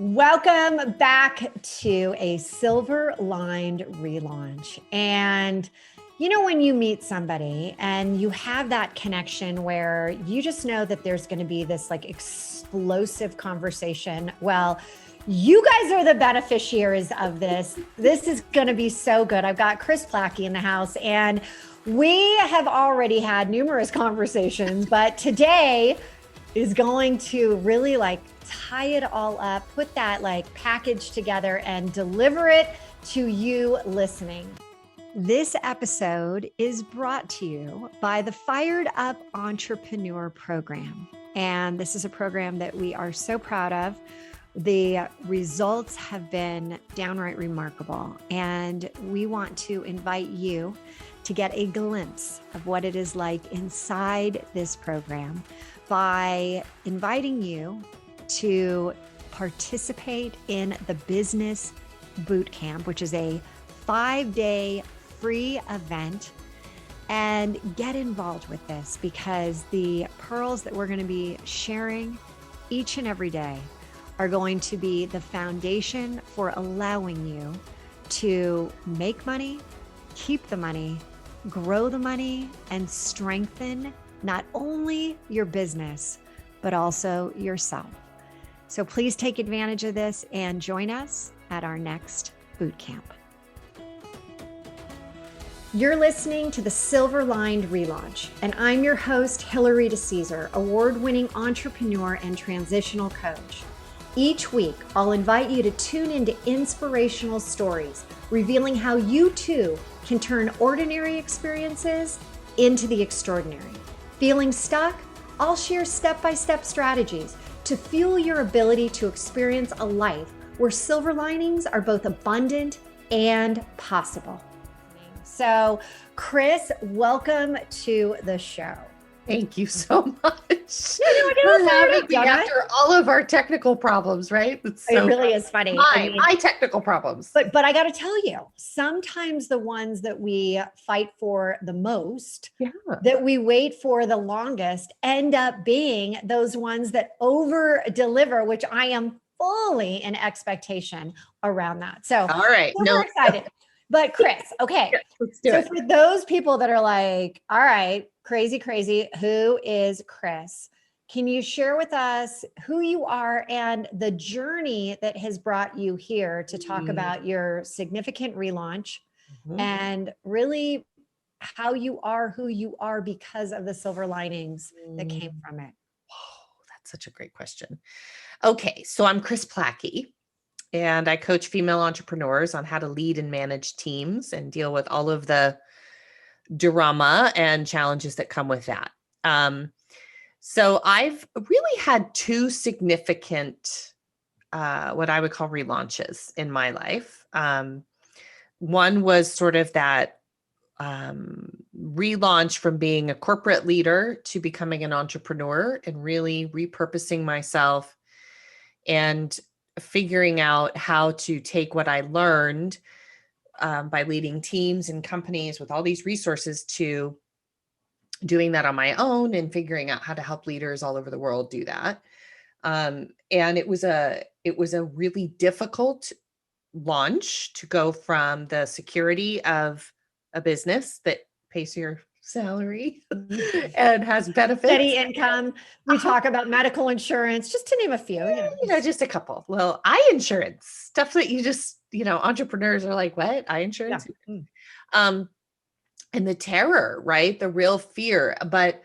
Welcome back to a silver lined relaunch. And you know, when you meet somebody and you have that connection where you just know that there's going to be this like explosive conversation. Well, you guys are the beneficiaries of this. This is going to be so good. I've got Kris Plachy in the house, and we have already had numerous conversations, but today is going to really tie it all up, put that package together and deliver it to you listening. This episode is brought to you by the Fired Up Entrepreneur Program. And this is a program that we are so proud of. The results have been downright remarkable. And we want to invite you to get a glimpse of what it is like inside this program by inviting you to participate in the Business Bootcamp, which is a 5-day free event, and get involved with this because the pearls that we're going to be sharing each and every day are going to be the foundation for allowing you to make money, keep the money, grow the money, and strengthen not only your business, but also yourself. So please take advantage of this and join us at our next boot camp. You're listening to the Silver Lined Relaunch, and I'm your host, Hillary DeCesar, award-winning entrepreneur and transitional coach. Each week, I'll invite you to tune into inspirational stories, revealing how you too can turn ordinary experiences into the extraordinary. Feeling stuck? I'll share step-by-step strategies to fuel your ability to experience a life where silver linings are both abundant and possible. So, Kris, welcome to the show. Thank you so much for having me after all of our technical problems, right? It really is funny. My technical problems. But I got to tell you, sometimes the ones that we fight for the most, that we wait for the longest, end up being those ones that over deliver, which I am fully in expectation around that. So, all right, super excited. But Kris, okay. Yes, let's do it. For those people that are like, all right, crazy, who is Kris? Can you share with us who you are and the journey that has brought you here to talk about your significant relaunch and really how you are who you are because of the silver linings that came from it? Oh, that's such a great question. Okay, so I'm Kris Plachy, and I coach female entrepreneurs on how to lead and manage teams and deal with all of the drama and challenges that come with that. So I've really had two significant, what I would call relaunches in my life. One was sort of that relaunch from being a corporate leader to becoming an entrepreneur and really repurposing myself and figuring out how to take what I learned by leading teams and companies with all these resources to doing that on my own and figuring out how to help leaders all over the world do that. And it was a really difficult launch to go from the security of a business that pays your salary and has benefits. Steady income. We talk about medical insurance, just to name a few. Just a couple. Well, eye insurance, stuff that you just, entrepreneurs are like, what? Eye insurance? Yeah. And the terror, right? The real fear. But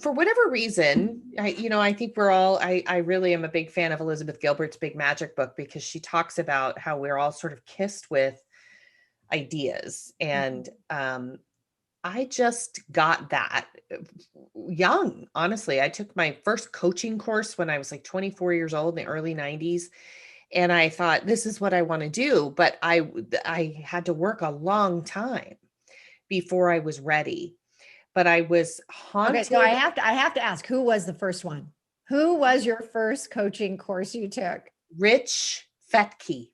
for whatever reason, I think I really am a big fan of Elizabeth Gilbert's Big Magic book because she talks about how we're all sort of kissed with ideas. And I just got that young, honestly. I took my first coaching course when I was 24 years old in the early 90s. And I thought, this is what I want to do. But I had to work a long time before I was ready. But I was haunted. Okay, so I have to ask, who was the first one? Who was your first coaching course you took? Rich Fetke.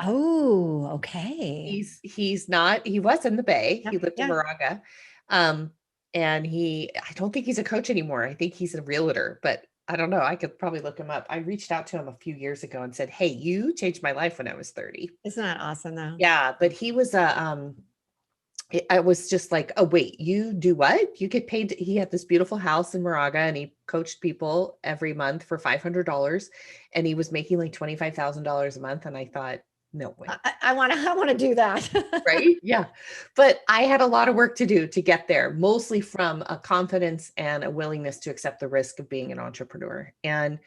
Oh, okay. He was in the Bay. Yeah, he lived in Moraga. And I don't think he's a coach anymore. I think he's a realtor, but I don't know. I could probably look him up. I reached out to him a few years ago and said, "Hey, you changed my life when I was 30." Isn't that awesome though? Yeah, but he was I was just like, "Oh, wait, you do what? You get paid?" He had this beautiful house in Moraga and he coached people every month for $500 and he was making like $25,000 a month. And I thought, no way. I want to do that. Right? Yeah. But I had a lot of work to do to get there, mostly from a confidence and a willingness to accept the risk of being an entrepreneur. And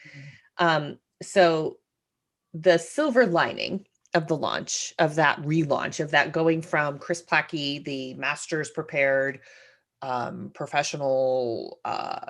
so the silver lining of the launch, of that relaunch, of that going from Kris Plachy, the master's prepared professional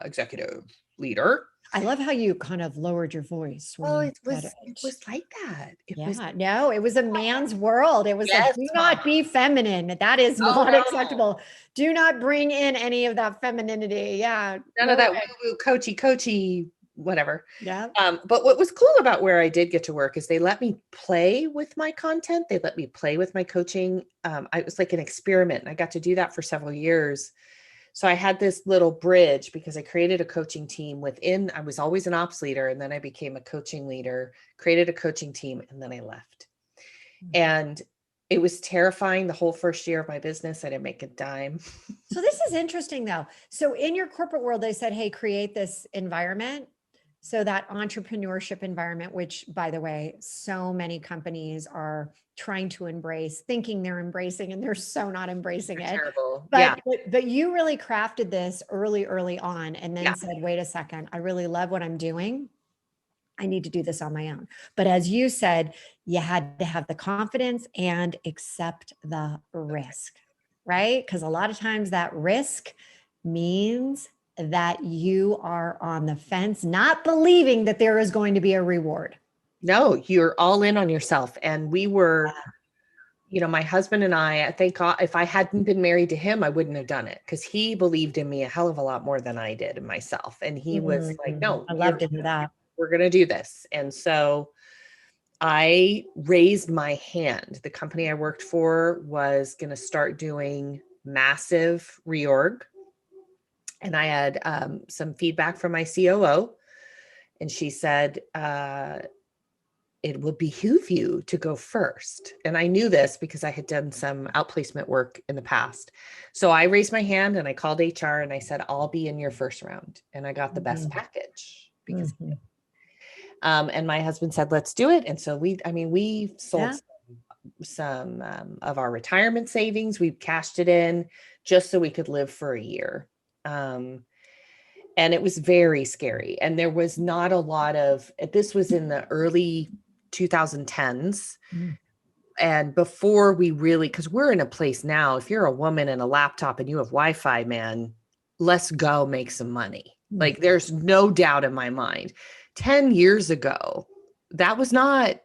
executive leader. I love how you kind of lowered your voice when Oh, you it said was it was like that. It was yeah, no, it was a man's world. It was like, yes, do mom. not be feminine. That is Oh not no. acceptable. Do not bring in any of that femininity. Yeah, None no of that way. woo-woo coachy, whatever. Yeah. But what was cool about where I did get to work is they let me play with my content. They let me play with my coaching. It was like an experiment. And I got to do that for several years. So I had this little bridge because I created a coaching team within, I was always an ops leader. And then I became a coaching leader, created a coaching team, and then I left. And it was terrifying the whole first year of my business. I didn't make a dime. So this is interesting though. So in your corporate world, they said, hey, create this environment. So that entrepreneurship environment, which by the way, so many companies are trying to embrace, thinking they're embracing, and they're so not embracing it. Terrible. Yeah. But you really crafted this early on and then Yeah. said, wait a second, I really love what I'm doing. I need to do this on my own. But as you said, you had to have the confidence and accept the risk, right? Because a lot of times that risk means that you are on the fence, not believing that there is going to be a reward. No, you're all in on yourself. And we were, my husband and I thank God, if I hadn't been married to him, I wouldn't have done it because he believed in me a hell of a lot more than I did in myself. And he was like, no, I love to hear that. we're going to do this. And so I raised my hand. The company I worked for was going to start doing massive reorg. And I had some feedback from my COO. And she said, it will behoove you to go first. And I knew this because I had done some outplacement work in the past. So I raised my hand and I called HR and I said, I'll be in your first round. And I got the best package because and my husband said, let's do it. And so we sold some of our retirement savings. We cashed it in just so we could live for a year. And it was very scary. And there was not a lot of, this was in the early 2010s. And before we really, because we're in a place now, if you're a woman and a laptop and you have Wi-Fi, man, let's go make some money. Like there's no doubt in my mind. 10 years ago, that was not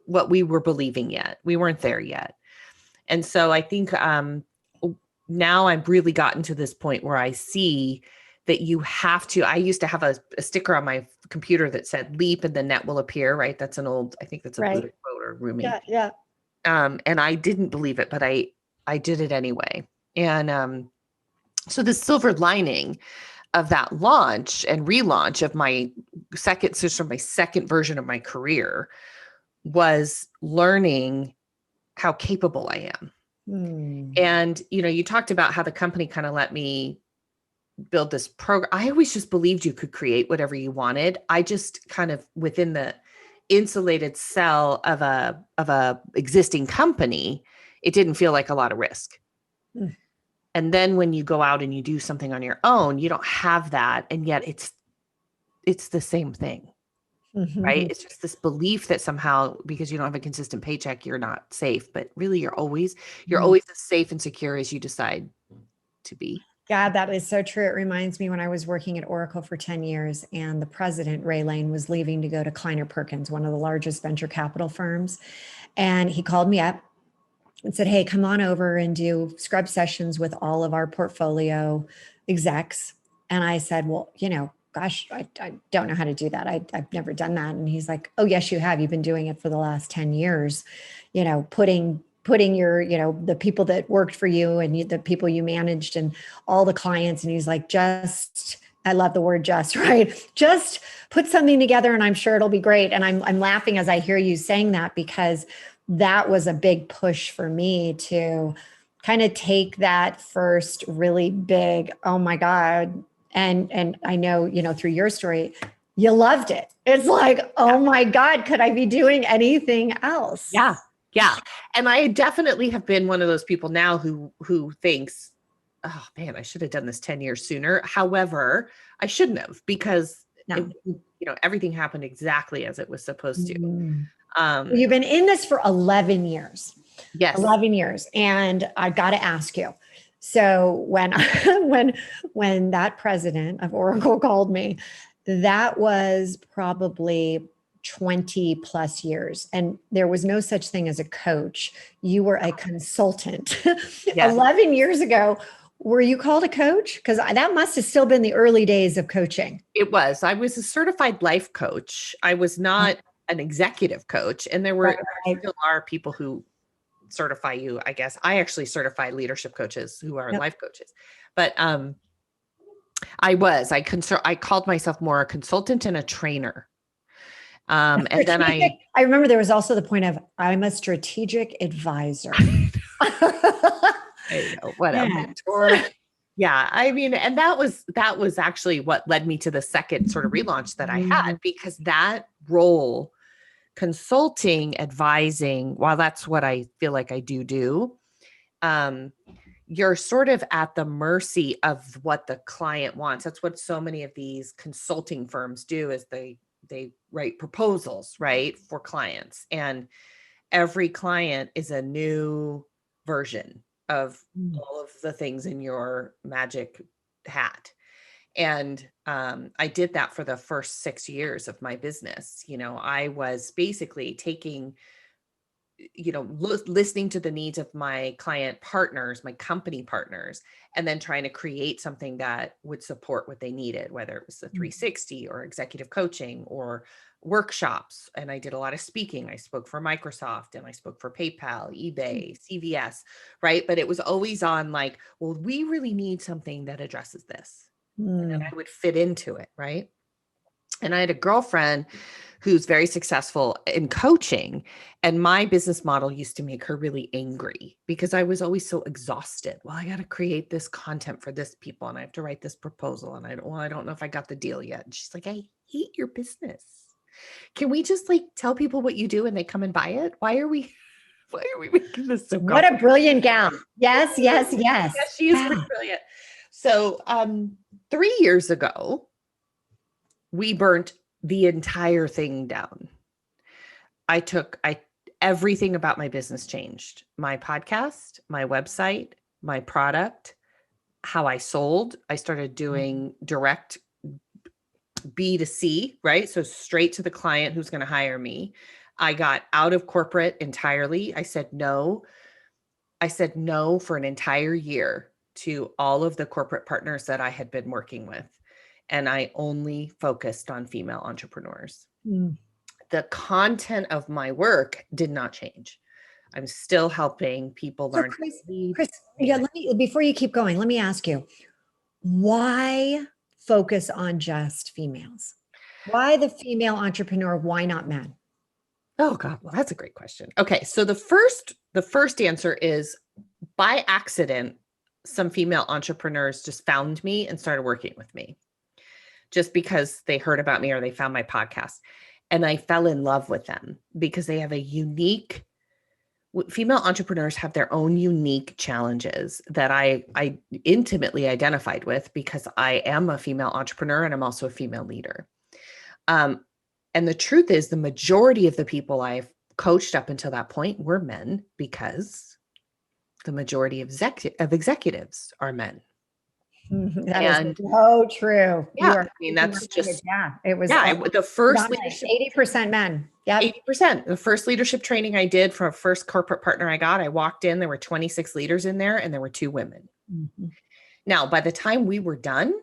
what we were believing yet. We weren't there yet. And so I think now I've really gotten to this point where I see that you have to, I used to have a sticker on my computer that said leap and the net will appear, right? That's an old, I think that's a Buddha quote or Rumi. Yeah. And I didn't believe it, but I did it anyway. And so the silver lining of that launch and relaunch of my second version of my career was learning how capable I am. And, you talked about how the company kind of let me build this program. I always just believed you could create whatever you wanted. I just kind of within the insulated cell of a existing company, it didn't feel like a lot of risk. And then when you go out and you do something on your own, you don't have that. And yet it's the same thing, right? It's just this belief that somehow, because you don't have a consistent paycheck, you're not safe, but really you're always as safe and secure as you decide to be. God, that is so true. It reminds me when I was working at Oracle for 10 years and the president, Ray Lane, was leaving to go to Kleiner Perkins, one of the largest venture capital firms. And he called me up and said, hey, come on over and do scrub sessions with all of our portfolio execs. And I said, well, gosh, I don't know how to do that. I've never done that. And he's like, oh, yes, you have. You've been doing it for the last 10 years, putting your, the people that worked for you and the people you managed and all the clients. And he's like, just I love the word just, right? Just put something together and I'm sure it'll be great. And I'm laughing as I hear you saying that, because that was a big push for me to kind of take that first really big, oh my God. And I know, through your story, you loved it. It's like, oh my God, could I be doing anything else? Yeah. Yeah. And I definitely have been one of those people now who thinks, oh man, I should have done this 10 years sooner. However, I shouldn't have, because everything happened exactly as it was supposed to. You've been in this for 11 years. Yes. 11 years. And I got to ask you. So when when that president of Oracle called me, that was probably 20 plus years. And there was no such thing as a coach. You were a consultant. Yes. 11 years ago. Were you called a coach? Because that must have still been the early days of coaching. It was. I was a certified life coach. I was not an executive coach. And there still are people who certify you, I guess. I actually certify leadership coaches who are life coaches. But I called myself more a consultant and a trainer. And then I remember there was also the point of, I'm a strategic advisor. What a mentor. Yeah. I mean, and that was actually what led me to the second sort of relaunch that I had, because that role, consulting, advising, while that's what I feel like I do, you're sort of at the mercy of what the client wants. That's what so many of these consulting firms do, is they write proposals, right, for clients. And every client is a new version of all of the things in your magic hat. And I did that for the first 6 years of my business. I was basically taking, listening to the needs of my client partners, my company partners, and then trying to create something that would support what they needed, whether it was the 360 or executive coaching or workshops. And I did a lot of speaking. I spoke for Microsoft and I spoke for PayPal, eBay, CVS, right? But it was always on like, well, we really need something that addresses this. And then I would fit into it, right? And I had a girlfriend who's very successful in coaching, and my business model used to make her really angry because I was always so exhausted. Well, I got to create this content for this people, and I have to write this proposal, and I don't know if I got the deal yet. And she's like, I hate your business. Can we just like tell people what you do and they come and buy it? Why are we making this so What a brilliant gal. Yes. Yes, she is pretty brilliant. So 3 years ago, we burnt the entire thing down. Everything about my business changed. My podcast, my website, my product, how I sold. I started doing direct B2C, right? So straight to the client who's going to hire me. I got out of corporate entirely. I said no for an entire year to all of the corporate partners that I had been working with. And I only focused on female entrepreneurs. The content of my work did not change. I'm still helping people learn. Kris, before you keep going, let me ask you, why focus on just females? Why the female entrepreneur? Why not men? Oh God, well, that's a great question. Okay. So the first answer is, by accident, some female entrepreneurs just found me and started working with me just because they heard about me or they found my podcast. And I fell in love with them because they have female entrepreneurs have their own unique challenges that I intimately identified with, because I am a female entrepreneur and I'm also a female leader. And the truth is, the majority of the people I've coached up until that point were men, because the majority of executives are men. That is so true. Yeah, I mean, that's just, it was the first leadership, 80% men. Yeah. 80%. The first leadership training I did for a first corporate partner I got, I walked in, there were 26 leaders in there and there were 2 women. Now, by the time we were done,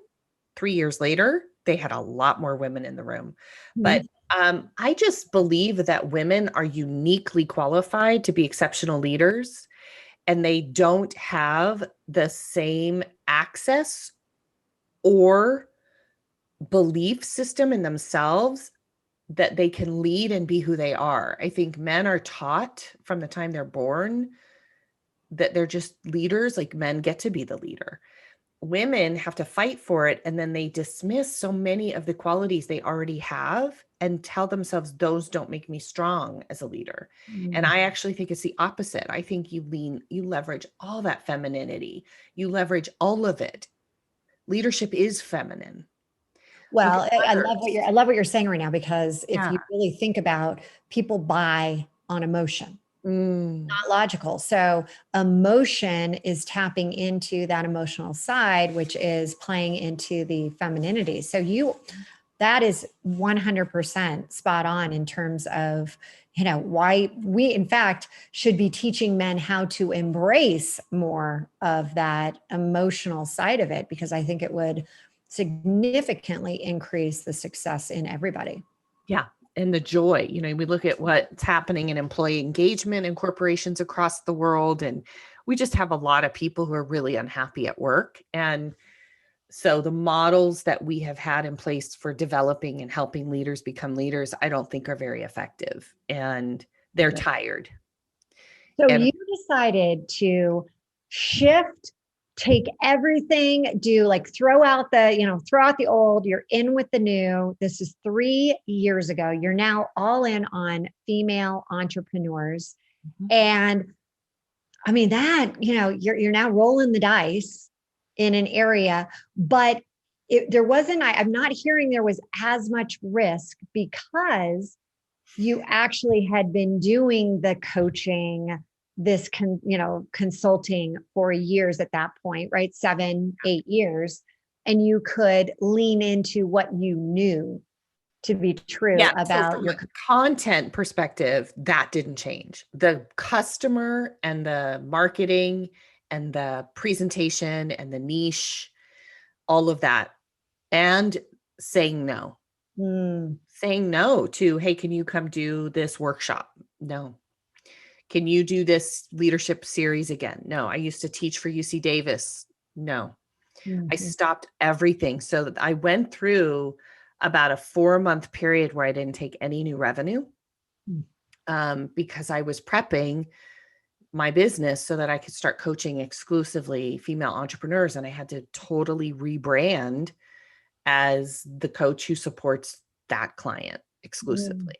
3 years later, they had a lot more women in the room. But I just believe that women are uniquely qualified to be exceptional leaders, and they don't have the same access or belief system in themselves that they can lead and be who they are. I think men are taught from the time they're born that they're just leaders, like men get to be the leader. Women have to fight for it, and then they dismiss so many of the qualities they already have and tell themselves those don't make me strong as a leader. And I actually think it's the opposite. I think you leverage all that femininity, you leverage all of it. Leadership is feminine. Look Well, at I others. love I love what you're saying right now, because if Yeah. you really think about, people buy on emotion, not logical. So emotion is tapping into that emotional side, which is playing into the femininity. So that is 100% spot on in terms of, why we in fact should be teaching men how to embrace more of that emotional side of it, because I think it would significantly increase the success in everybody. Yeah. And the joy, we look at what's happening in employee engagement in corporations across the world. And we just have a lot of people who are really unhappy at work. And so the models that we have had in place for developing and helping leaders become leaders, I don't think are very effective. And they're tired. So And you decided to shift, take everything, throw out the old, you're in with the new. This is 3 years ago. You're now all in on female entrepreneurs. And I mean you're now rolling the dice in an area, but I'm not hearing there was as much risk, because you actually had been doing the coaching, consulting for years at that point, right? 7, 8 years. And you could lean into what you knew to be true yeah, so about from your. a content perspective, that didn't change. The customer and the marketing and the presentation and the niche, all of that, and saying no. Saying no to, hey, can you come do this workshop? No. Can you do this leadership series again? No. I used to teach for UC Davis. No. I stopped everything. So that I went through about a 4-month period where I didn't take any new revenue, because I was prepping my business so that I could start coaching exclusively female entrepreneurs. And I had to totally rebrand as the coach who supports that client exclusively.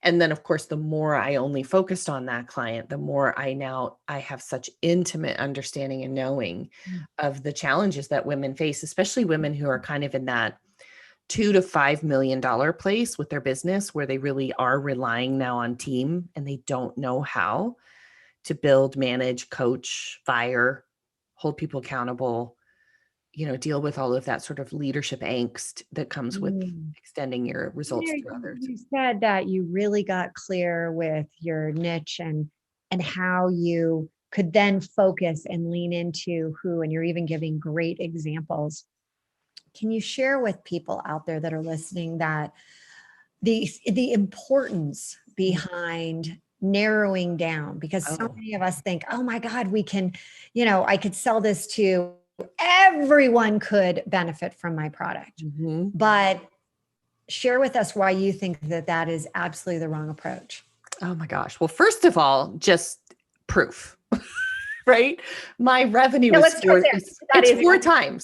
And then of course, the more I only focused on that client, the more I have such intimate understanding and knowing of the challenges that women face, especially women who are kind of in that $2 to $5 million place with their business, where they really are relying now on team and they don't know how to build, manage, coach, fire, hold people accountable, deal with all of that sort of leadership angst that comes with extending your results to others. You said that you really got clear with your niche and how you could then focus and lean into and you're even giving great examples. Can you share with people out there that are listening that the importance behind narrowing down? Because so many of us think, oh my God, we can, I could sell this to everyone, could benefit from my product. But share with us why you think that is absolutely the wrong approach. Oh my gosh. Well, first of all, just proof. Right? My revenue is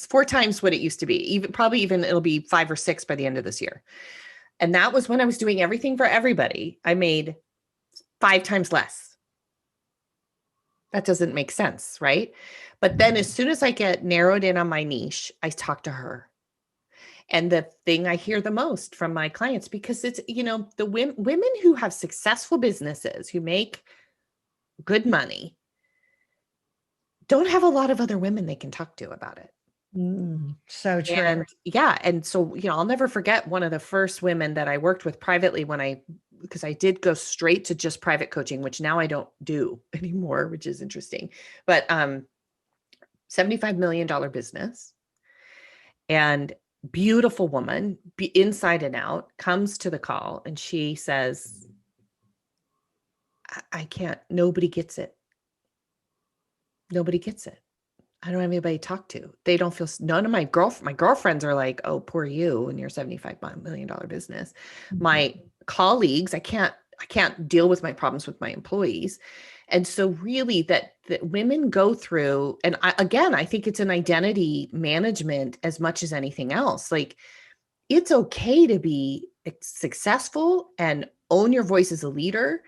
four times what it used to be. Even it'll be 5 or 6 by the end of this year. And that was when I was doing everything for everybody. I made 5 times less. That doesn't make sense, right? But then as soon as I get narrowed in on my niche, I talk to her. And the thing I hear the most from my clients, because it's, the women who have successful businesses, who make good money, don't have a lot of other women they can talk to about it. So true. And yeah. And so, I'll never forget one of the first women that I worked with privately because I did go straight to just private coaching, which now I don't do anymore, which is interesting. But $75 million business, and beautiful woman, inside and out, comes to the call and she says, I can't, nobody gets it. Nobody gets it. I don't have anybody to talk to. They don't feel, none of my girlfriends are like, oh, poor you and your $75 million business. My colleagues, I can't deal with my problems with my employees. And so really that women go through, and I think it's an identity management as much as anything else. Like, it's okay to be successful and own your voice as a leader.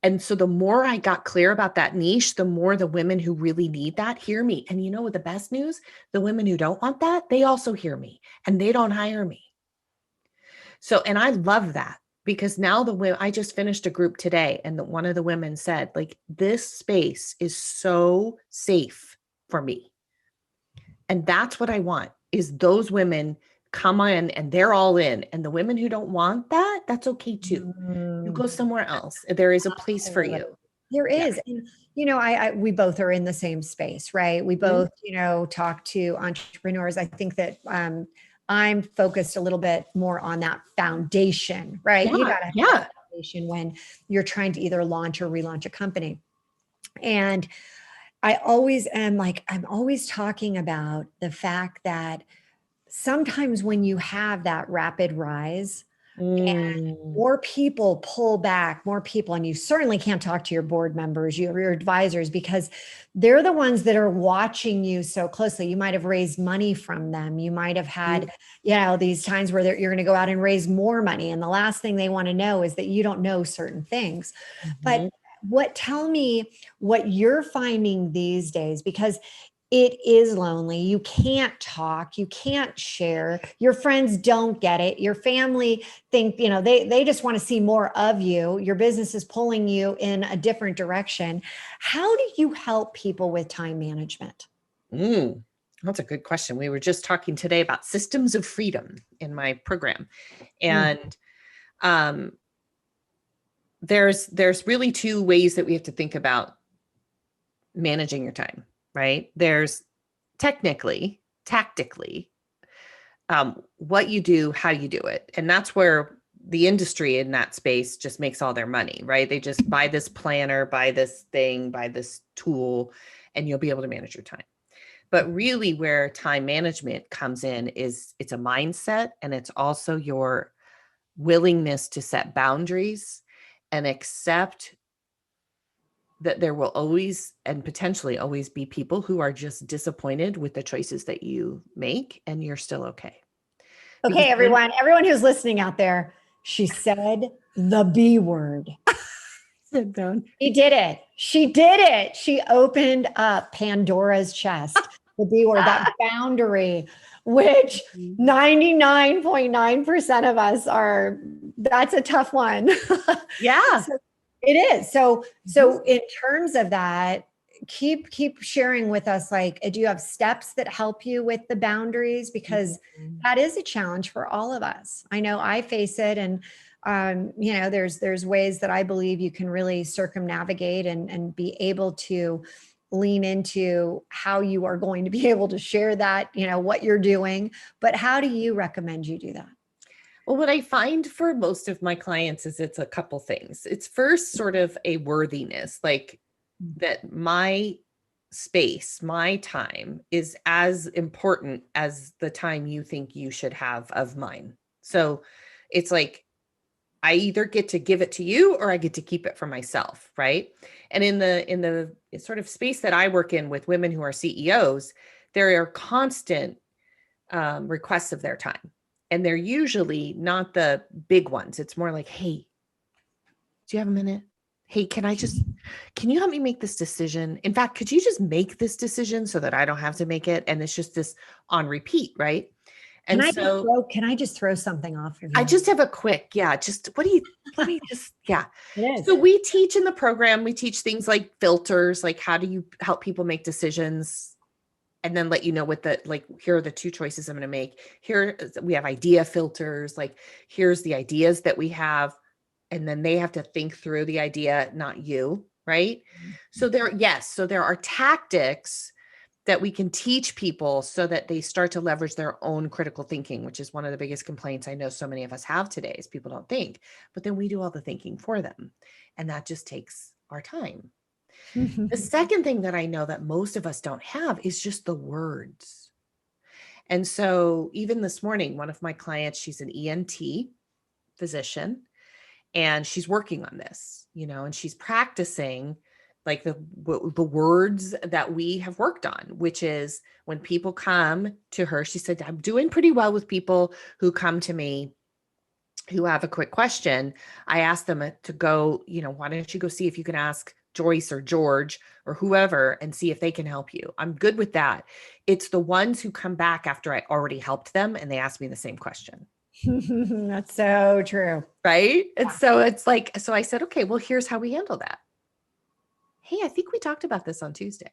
And so the more I got clear about that niche, the more the women who really need that hear me. And you know what the best news? The women who don't want that, they also hear me and they don't hire me. So, and I love that because now the women, I just finished a group today and one of the women said, like, this space is so safe for me. And that's what I want, is those women come in and they're all in. And the women who don't want that, that's okay too. You go somewhere else. There is a place for you. There Yeah. is. And, you know, we both are in the same space, right? We both, you know, talk to entrepreneurs. I think that I'm focused a little bit more on that foundation, right? Yeah. You got to have Yeah. that foundation when you're trying to either launch or relaunch a company. And I always am like, I'm always talking about the fact that sometimes when you have that rapid rise, more people pull back, more people, and you certainly can't talk to your board members, your advisors, because they're the ones that are watching you so closely. You might have raised money from them. You might have had, you know, these times where you're going to go out and raise more money. And the last thing they want to know is that you don't know certain things. But tell me what you're finding these days, because it is lonely. You can't talk, you can't share. Your friends don't get it. Your family think, you know, they just want to see more of you. Your business is pulling you in a different direction. How do you help people with time management? That's a good question. We were just talking today about systems of freedom in my program. And there's really two ways that we have to think about managing your time, right? There's tactically, what you do, how you do it. And that's where the industry in that space just makes all their money, right? They just buy this planner, buy this thing, buy this tool, and you'll be able to manage your time. But really where time management comes in is it's a mindset, and it's also your willingness to set boundaries and accept that there will always and potentially always be people who are just disappointed with the choices that you make, and you're still okay. Okay, everyone who's listening out there, she said the B word. Sit down. She did it. She did it. She opened up Pandora's chest, the B word, that boundary, which 99.9% of us are, that's a tough one. Yeah. So it is. So in terms of that, keep sharing with us, like, do you have steps that help you with the boundaries? Because that is a challenge for all of us. I know I face it. And you know, there's ways that I believe you can really circumnavigate and be able to lean into how you are going to be able to share that, you know, what you're doing. But how do you recommend you do that? Well, what I find for most of my clients is it's a couple things. It's first sort of a worthiness, like that my space, my time is as important as the time you think you should have of mine. So it's like, I either get to give it to you or I get to keep it for myself, right? And in the sort of space that I work in with women who are CEOs, there are constant requests of their time. And they're usually not the big ones. It's more like, hey, do you have a minute? Hey, can you help me make this decision? In fact, could you just make this decision so that I don't have to make it? And it's just this on repeat, right? And can I just throw something off of you? I just have a quick, let me just. So we teach in the program, we teach things like filters, like how do you help people make decisions? And then let you know what here are the two choices I'm going to make. Here we have idea filters, like here's the ideas that we have. And then they have to think through the idea, not you, right? So there are tactics that we can teach people so that they start to leverage their own critical thinking, which is one of the biggest complaints I know so many of us have today is people don't think, but then we do all the thinking for them. And that just takes our time. The second thing that I know that most of us don't have is just the words. And so even this morning, one of my clients, she's an ENT physician, and she's working on this, and she's practicing like the words that we have worked on, which is when people come to her, she said, I'm doing pretty well with people who come to me who have a quick question. I ask them to go, why don't you go see if you can ask Joyce or George or whoever and see if they can help you. I'm good with that. It's the ones who come back after I already helped them and they ask me the same question. That's so true. Right. And so it's like, so I said, okay, well, here's how we handle that. Hey, I think we talked about this on Tuesday.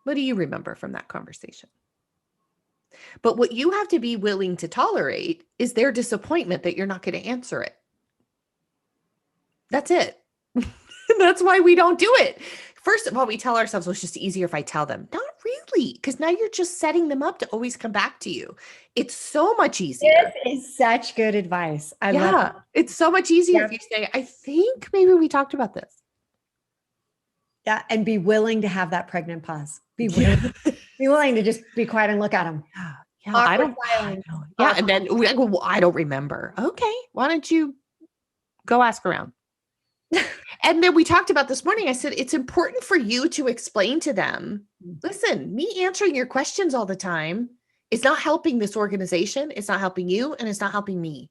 What do you remember from that conversation? But what you have to be willing to tolerate is their disappointment that you're not going to answer it. That's it. That's why we don't do it. First of all, we tell ourselves, well, it's just easier if I tell them. Not really, because now you're just setting them up to always come back to you. It's so much easier. This is such good advice. I love it. It's so much easier if you say, I think maybe we talked about this. Yeah. And be willing to have that pregnant pause. Be willing to just be quiet and look at them. Yeah. I don't. Yeah. And then we go, well, I don't remember. Okay. Why don't you go ask around? And then we talked about this morning. I said, it's important for you to explain to them, listen, me answering your questions all the time is not helping this organization. It's not helping you. And it's not helping me.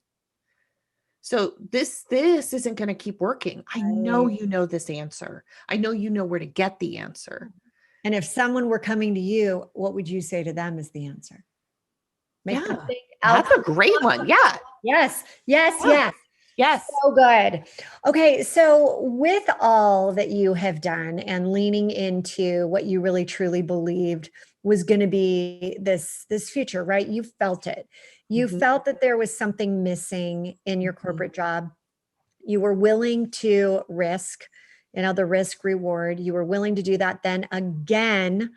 So this isn't going to keep working. I know you know this answer. I know you know where to get the answer. And if someone were coming to you, what would you say to them is the answer? Make them think that's a great one. Yeah. Yes. Yes. So good. Okay. So with all that you have done and leaning into what you really truly believed was going to be this future, right? You felt it. You felt that there was something missing in your corporate job. You were willing to risk, the risk reward. You were willing to do that. Then again,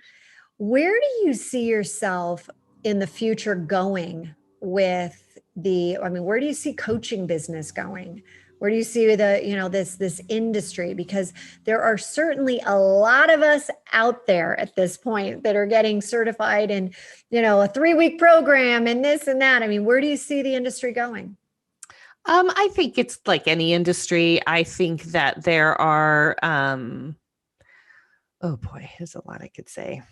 where do you see yourself in the future going with where do you see coaching business going? Where do you see this industry? Because there are certainly a lot of us out there at this point that are getting certified in, a 3-week program and this and that. I mean, where do you see the industry going? I think it's like any industry. I think that there are, oh boy, there's a lot I could say.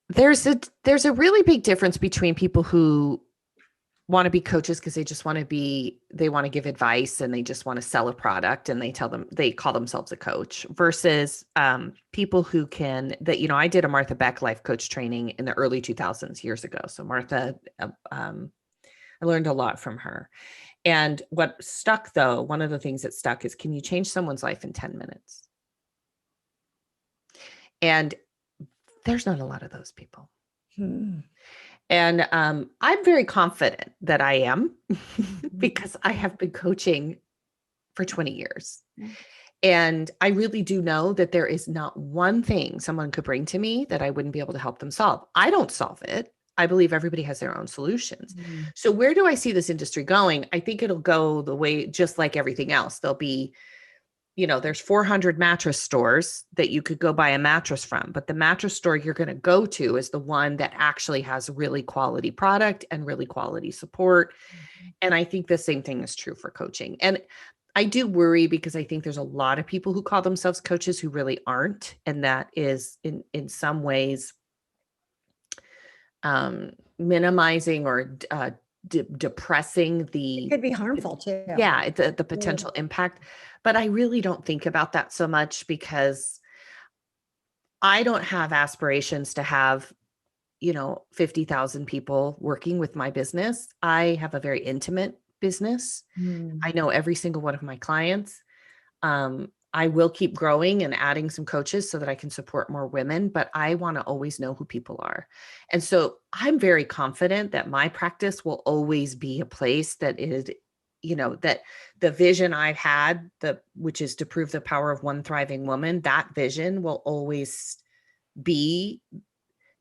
There's a really big difference between people who want to be coaches because they want to give advice and they just want to sell a product and they call themselves a coach versus people who I did a Martha Beck life coach training in the early 2000s years ago. So Martha, I learned a lot from her. And what stuck though, one of the things that stuck is, can you change someone's life in 10 minutes? And there's not a lot of those people. And I'm very confident that I am because I have been coaching for 20 years. And I really do know that there is not one thing someone could bring to me that I wouldn't be able to help them solve. I don't solve it. I believe everybody has their own solutions. So where do I see this industry going? I think it'll go the way, just like everything else. There'll be, there's 400 mattress stores that you could go buy a mattress from, but the mattress store you're going to go to is the one that actually has really quality product and really quality support. And I think the same thing is true for coaching. And I do worry because I think there's a lot of people who call themselves coaches who really aren't. And that is in some ways minimizing or depressing it could be harmful too. Yeah, the potential impact. But I really don't think about that so much because I don't have aspirations to have, 50,000 people working with my business. I have a very intimate business. I know every single one of my clients. I will keep growing and adding some coaches so that I can support more women, but I want to always know who people are. And so I'm very confident that my practice will always be a place that is, that the vision I've had, which is to prove the power of one thriving woman, that vision will always be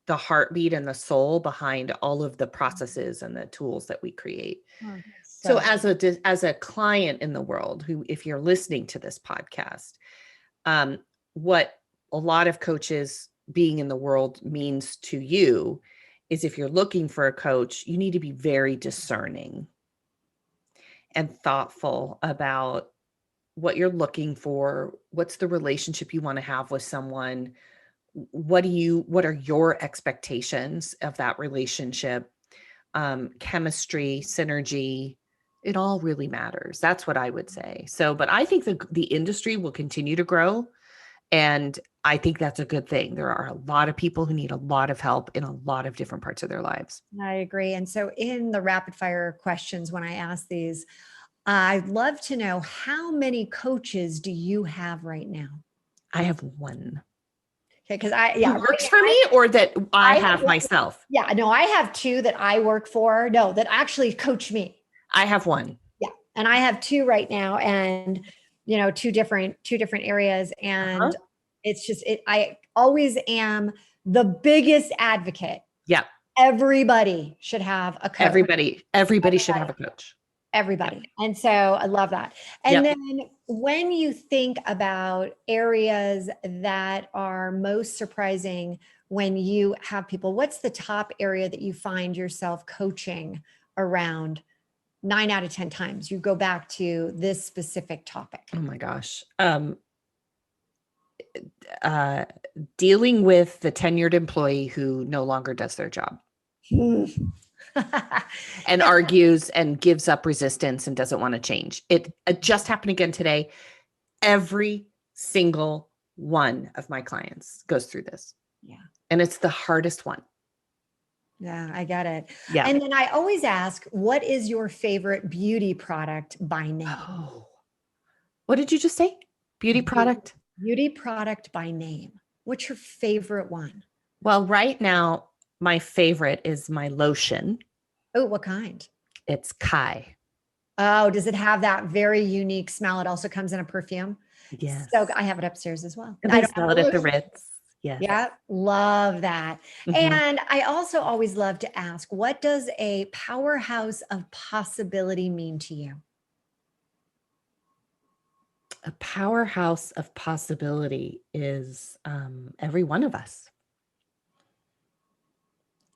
the heartbeat and the soul behind all of the processes and the tools that we create. So as a client in the world who, if you're listening to this podcast, what a lot of coaches being in the world means to you is if you're looking for a coach, you need to be very discerning and thoughtful about what you're looking for. What's the relationship you want to have with someone? What are your expectations of that relationship? Chemistry, synergy, it all really matters. That's what I would say. So, but I think the industry will continue to grow. And I think that's a good thing. There are a lot of people who need a lot of help in a lot of different parts of their lives. I agree. And so in the rapid fire questions, when I ask these, I'd love to know, how many coaches do you have right now? I have one. Okay. Cause Who works for me, or that I have myself? Yeah, no, I have two that I work for. No, that actually coach me. I have one. Yeah. And I have two right now, and two different areas. And it's just, I always am the biggest advocate. Yeah. Everybody should have a coach. Everybody should have a coach. Everybody. And so I love that. And then when you think about areas that are most surprising when you have people, what's the top area that you find yourself coaching around 9 out of 10 times? You go back to this specific topic. Oh my gosh. Dealing with the tenured employee who no longer does their job. And argues and gives up resistance and doesn't want to change. It just happened again today. Every single one of my clients goes through this. Yeah. And it's the hardest one. Yeah, I get it. Yeah. And then I always ask, what is your favorite beauty product by name? Oh, what did you just say? Beauty product? Beauty product by name. What's your favorite one? Well, right now, my favorite is my lotion. Oh, what kind? It's Kai. Oh, does it have that very unique smell? It also comes in a perfume. Yes. So I have it upstairs as well. And I sell it at the Ritz. Yes. Yeah. Love that. Mm-hmm. And I also always love to ask, what does a powerhouse of possibility mean to you? A powerhouse of possibility is every one of us.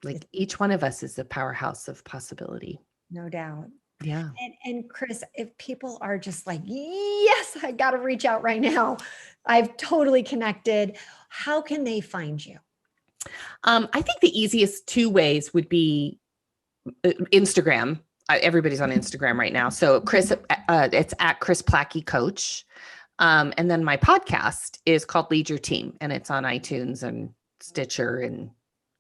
Like each one of us is a powerhouse of possibility. No doubt. Yeah. And Kris, if people are just like, yes, I got to reach out right now, I've totally connected, how can they find you? I think the easiest two ways would be Instagram. Everybody's on Instagram right now. So Kris, it's at Kris Plachy Coach. And then my podcast is called Lead Your Team, and it's on iTunes and Stitcher and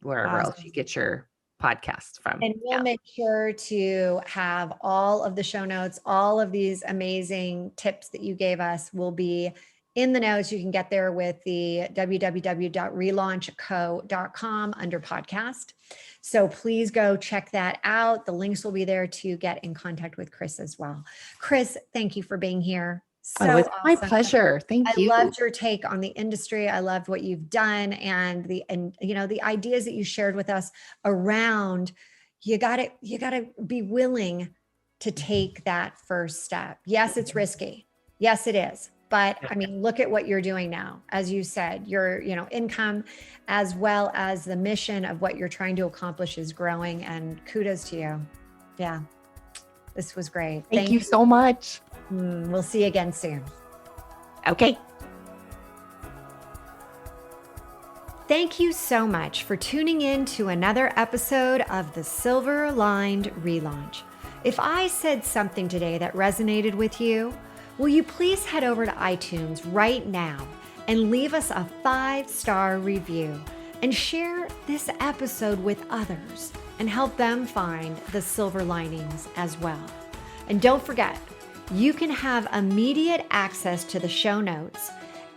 wherever else you get your podcast from. And we'll make sure to have all of the show notes, all of these amazing tips that you gave us will be in the notes. You can get there with the www.relaunchco.com under podcast. So please go check that out. The links will be there to get in contact with Kris as well. Kris, thank you for being here. So it's awesome. my pleasure. Thank you. I loved your take on the industry. I loved what you've done and the ideas that you shared with us around, you gotta be willing to take that first step. Yes, it's risky. Yes, it is. But I mean, look at what you're doing now. As you said, your income as well as the mission of what you're trying to accomplish is growing, and kudos to you. Yeah. This was great. Thank you so much. We'll see you again soon. Okay. Thank you so much for tuning in to another episode of the Silver Aligned Relaunch. If I said something today that resonated with you, will you please head over to iTunes right now and leave us a 5-star review and share this episode with others and help them find the silver linings as well. And don't forget, you can have immediate access to the show notes,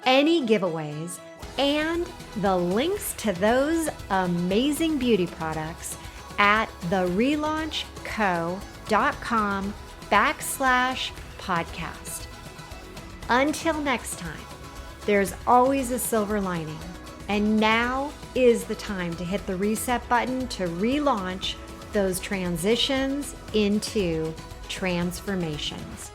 any giveaways, and the links to those amazing beauty products at therelaunchco.com/podcast. Until next time, there's always a silver lining, and now is the time to hit the reset button to relaunch those transitions into transformations.